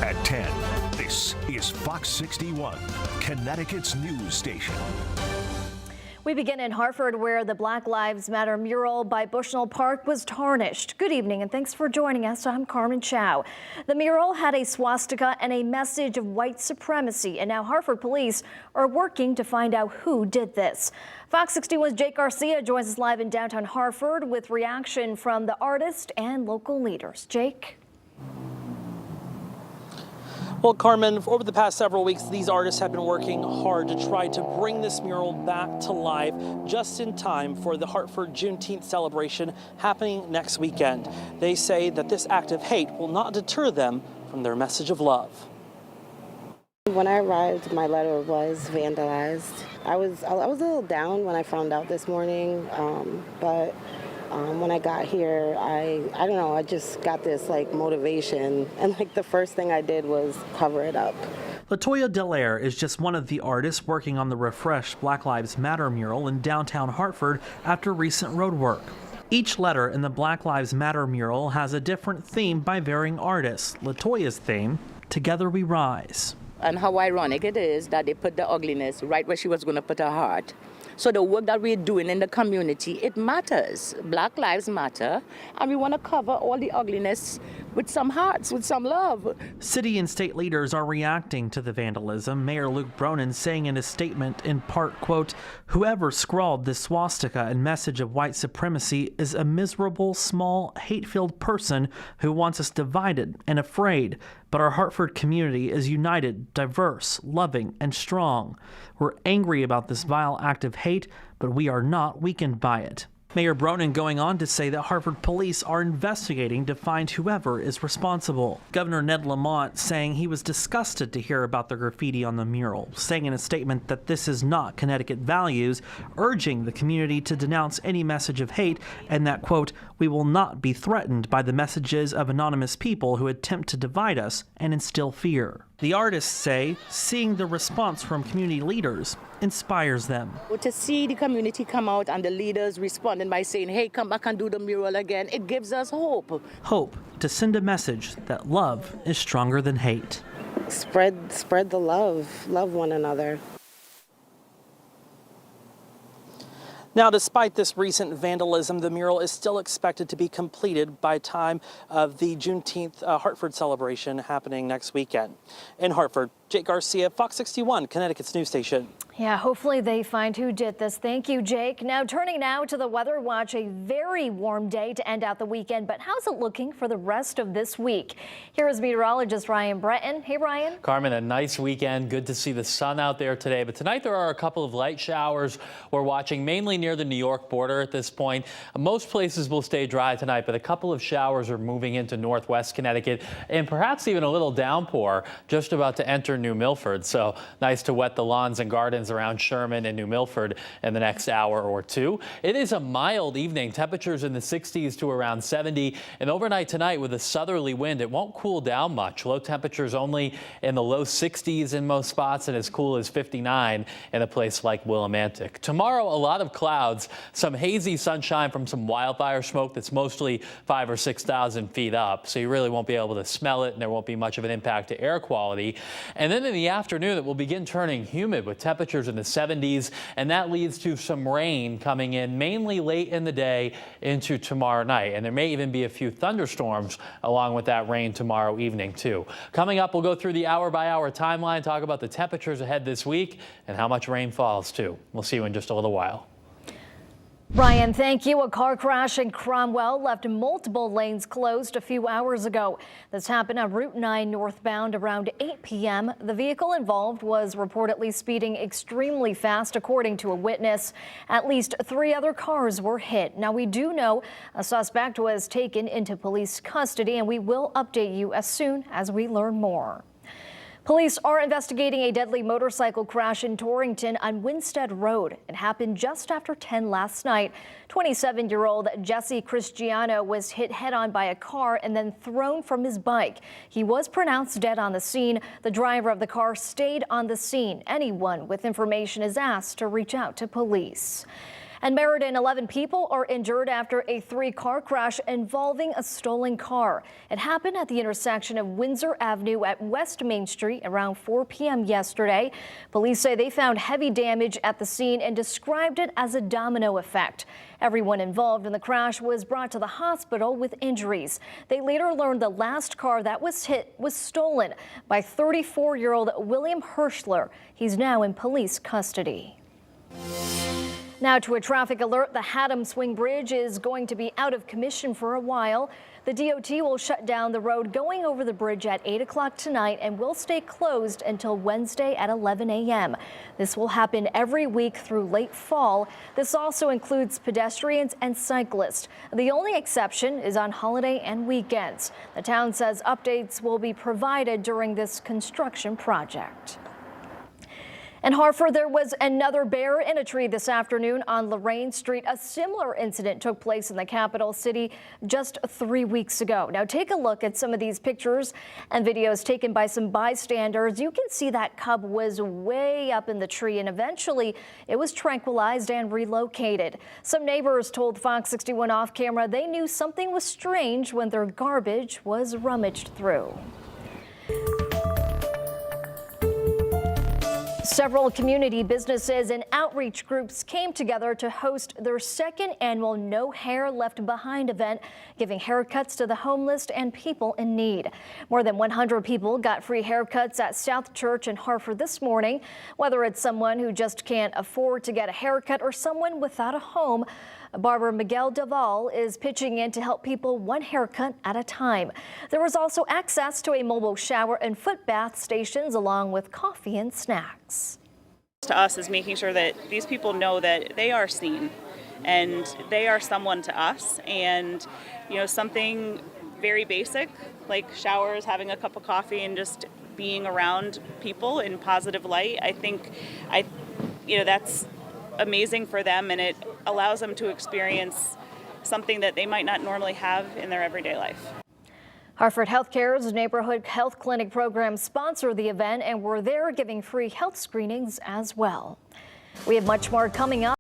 at 10. This is Fox 61, Connecticut's news station. We begin in Hartford, where the Black Lives Matter mural by Bushnell Park was tarnished. Good evening, and thanks for joining us. I'm Carmen Chow. The mural had a swastika and a message of white supremacy, and now Hartford police are working to find out who did this. Fox 61's Jake Garcia joins us live in downtown Hartford with reaction from the artist and local leaders. Jake? Well, Carmen, over the past several weeks, these artists have been working hard to try to bring this mural back to life just in time for the Hartford Juneteenth celebration happening next weekend. They say that this act of hate will not deter them from their message of love. When I arrived, my letter was vandalized. I was a little down when I found out this morning, but when I got here, I don't know, I just got this motivation, and the first thing I did was cover it up. Latoya Delaire is just one of the artists working on the refreshed Black Lives Matter mural in downtown Hartford after recent road work. Each letter in the Black Lives Matter mural has a different theme by varying artists. Latoya's theme, Together We Rise. And how ironic it is that they put the ugliness right where she was going to put her heart. So the work that we're doing in the community, it matters. Black lives matter, and we want to cover all the ugliness with some hearts, with some love. City and state leaders are reacting to the vandalism. Mayor Luke Bronin saying in a statement, in part, quote, "Whoever scrawled this swastika and message of white supremacy is a miserable, small, hate-filled person who wants us divided and afraid. But our Hartford community is united, diverse, loving, and strong. We're angry about this vile act of hate, but we are not weakened by it." Mayor Bronin going on to say that Hartford police are investigating to find whoever is responsible. Governor Ned Lamont saying he was disgusted to hear about the graffiti on the mural, saying in a statement that this is not Connecticut values, urging the community to denounce any message of hate and that, quote, "we will not be threatened by the messages of anonymous people who attempt to divide us and instill fear." The artists say seeing the response from community leaders inspires them. To see the community come out and the leaders responding by saying, hey, come back and do the mural again, it gives us hope. Hope to send a message that love is stronger than hate. Spread the love. Love one another. Now, despite this recent vandalism, the mural is still expected to be completed by time of the Juneteenth Hartford celebration happening next weekend. In Hartford, Jake Garcia, Fox 61, Connecticut's news station. Yeah, hopefully they find who did this. Thank you, Jake. Now turning now to the weather watch, a very warm day to end out the weekend, but how's it looking for the rest of this week? Here is meteorologist Ryan Breton. Hey, Ryan. Carmen, a nice weekend. Good to see the sun out there today, but tonight there are a couple of light showers we're watching mainly near the New York border at this point. Most places will stay dry tonight, but a couple of showers are moving into northwest Connecticut and perhaps even a little downpour just about to enter New Milford. So nice to wet the lawns and gardens around Sherman and New Milford in the next hour or two. It is a mild evening. Temperatures in the 60s to around 70. And overnight tonight with a southerly wind, it won't cool down much. Low temperatures only in the low 60s in most spots and as cool as 59 in a place like Willimantic. Tomorrow, a lot of clouds, some hazy sunshine from some wildfire smoke that's mostly 5,000 or 6,000 feet up. So you really won't be able to smell it and there won't be much of an impact to air quality. And then in the afternoon, it will begin turning humid with temperatures in the 70s, and that leads to some rain coming in mainly late in the day into tomorrow night. And there may even be a few thunderstorms along with that rain tomorrow evening, too. Coming up, we'll go through the hour-by-hour timeline, talk about the temperatures ahead this week and how much rain falls, too. We'll see you in just a little while. Ryan, thank you. A car crash in Cromwell left multiple lanes closed a few hours ago. This happened on Route 9 northbound around 8 p.m. The vehicle involved was reportedly speeding extremely fast, according to a witness. At least 3 other cars were hit. Now, we do know a suspect was taken into police custody, and we will update you as soon as we learn more. Police are investigating a deadly motorcycle crash in Torrington on Winstead Road. It happened just after 10 last night. 27-year-old Jesse Cristiano was hit head-on by a car and then thrown from his bike. He was pronounced dead on the scene. The driver of the car stayed on the scene. Anyone with information is asked to reach out to police. And Meriden, 11 people are injured after a 3-car crash involving a stolen car. It happened at the intersection of Windsor Avenue at West Main Street around 4 p.m. yesterday. Police say they found heavy damage at the scene and described it as a domino effect. Everyone involved in the crash was brought to the hospital with injuries. They later learned the last car that was hit was stolen by 34-year-old William Hirschler. He's now in police custody. Now to a traffic alert. The Haddam Swing Bridge is going to be out of commission for a while. The DOT will shut down the road going over the bridge at 8 o'clock tonight and will stay closed until Wednesday at 11 a.m. This will happen every week through late fall. This also includes pedestrians and cyclists. The only exception is on holiday and weekends. The town says updates will be provided during this construction project. In Hartford, there was another bear in a tree this afternoon on Lorraine Street. A similar incident took place in the capital city just 3 weeks ago. Now take a look at some of these pictures and videos taken by some bystanders. You can see that cub was way up in the tree and eventually it was tranquilized and relocated. Some neighbors told Fox 61 off camera they knew something was strange when their garbage was rummaged through. Several community businesses and outreach groups came together to host their second annual No Hair Left Behind event, giving haircuts to the homeless and people in need. More than 100 people got free haircuts at South Church in Hartford this morning. Whether it's someone who just can't afford to get a haircut or someone without a home, barber Miguel Deval is pitching in to help people one haircut at a time. There was also access to a mobile shower and foot bath stations along with coffee and snacks. To us is making sure that these people know that they are seen and they are someone to us, and something very basic like showers, having a cup of coffee, and just being around people in positive light. I think that's amazing for them, and it allows them to experience something that they might not normally have in their everyday life. Hartford Healthcare's neighborhood health clinic program sponsored the event and were there giving free health screenings as well. We have much more coming up.